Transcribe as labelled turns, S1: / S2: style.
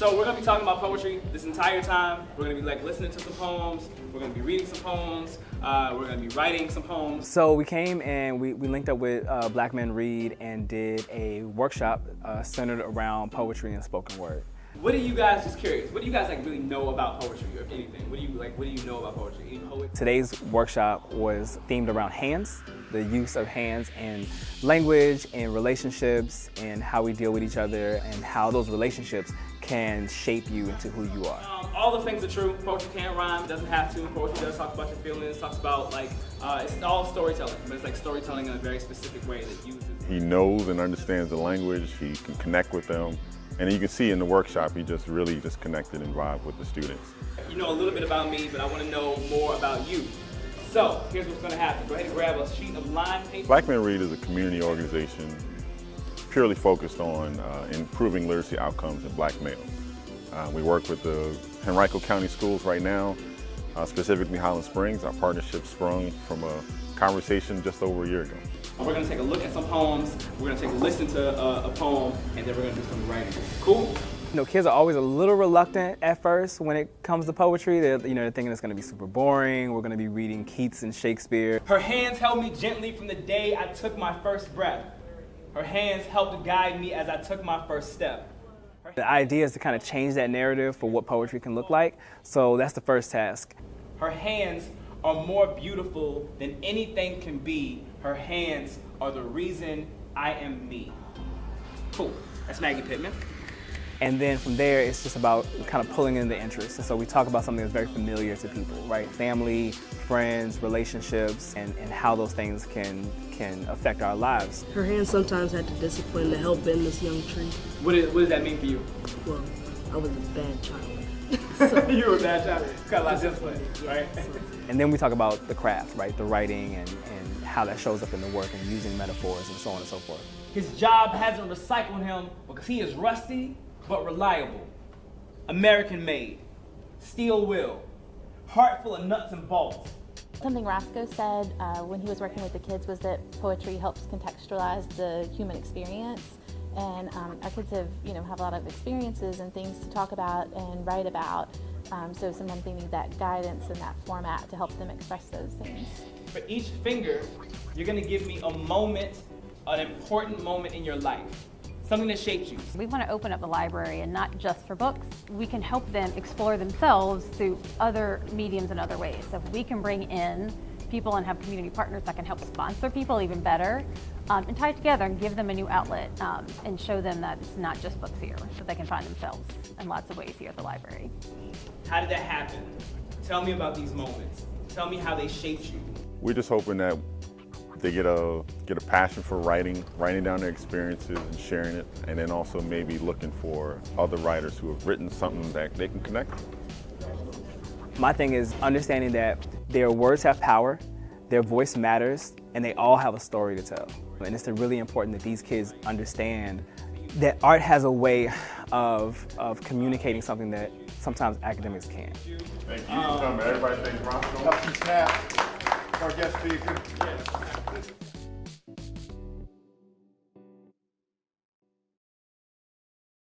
S1: So we're gonna be talking about poetry this entire time. We're gonna be like listening to some poems. We're gonna be reading some poems. We're gonna be writing some poems. So we came and we linked up with Black Men Read and did a workshop centered around poetry and spoken word. What do you guys, just curious, what do you guys like really know about poetry, or if anything? What do you know about poetry? Any poets? Today's workshop was themed around hands, the use of hands in language and relationships and how we deal with each other and how those relationships can shape you into who you are. All the things are true. Poetry can't rhyme, doesn't have to. Poetry does talk about your feelings, talks about like, it's all storytelling, but it's like storytelling in a very specific way that uses.
S2: He knows and understands the language, he can connect with them. And you can see in the workshop, he just really connected and vibed with the students.
S1: You know a little bit about me, but I want to know more about you. So, here's what's going to happen. Go ahead and grab a sheet of lined paper.
S2: Black Men Read is a community organization purely focused on improving literacy outcomes in black males. We work with the Henrico County schools right now, specifically Highland Springs. Our partnership sprung from a conversation just over a year ago.
S1: We're going to take a look at some poems, we're going to take a listen to a poem, and then we're going to do some writing. Cool? You know, kids are always a little reluctant at first when it comes to poetry. They're thinking it's going to be super boring. We're going to be reading Keats and Shakespeare. Her hands held me gently from the day I took my first breath. Her hands helped guide me as I took my first step. The idea is to kind of change that narrative for what poetry can look like. So that's the first task. Her hands are more beautiful than anything can be. Her hands are the reason I am me. Cool. That's Maggie Pittman. And then from there, it's just about kind of pulling in the interest. And so we talk about something that's very familiar to people, right? Family, friends, relationships, and how those things can affect our lives.
S3: Her hands sometimes had to discipline to help bend this young tree.
S1: What does that mean for you?
S3: Well, I was a bad child.
S1: You were a bad child. Got a lot of discipline, right? And then we talk about the craft, right? The writing and how that shows up in the work and using metaphors and so on and so forth. His job hasn't recycled him because he is rusty but reliable. American made, steel will, heart full of nuts and bolts.
S4: Something Roscoe said when he was working with the kids was that poetry helps contextualize the human experience. And our kids have a lot of experiences and things to talk about and write about. So sometimes they need that guidance and that format to help them express those things.
S1: For each finger, you're gonna give me a moment, an important moment in your life. Something that shapes you.
S5: We want to open up the library, and not just for books. We can help them explore themselves through other mediums and other ways. So if we can bring in people and have community partners that can help sponsor people even better, and tie it together and give them a new outlet, and show them that it's not just books here, that they can find themselves in lots of ways here at the library.
S1: How did that happen? Tell me about these moments. Tell me how they shaped you.
S2: We're just hoping that they get a passion for writing down their experiences and sharing it, and then also maybe looking for other writers who have written something that they can connect with.
S1: My thing is understanding that their words have power, their voice matters, and they all have a story to tell. And it's really important that these kids understand that art has a way of communicating something that sometimes academics can't.
S2: Thank you. Everybody thanks Roscoe.
S6: Up and snap. Our guest speaker.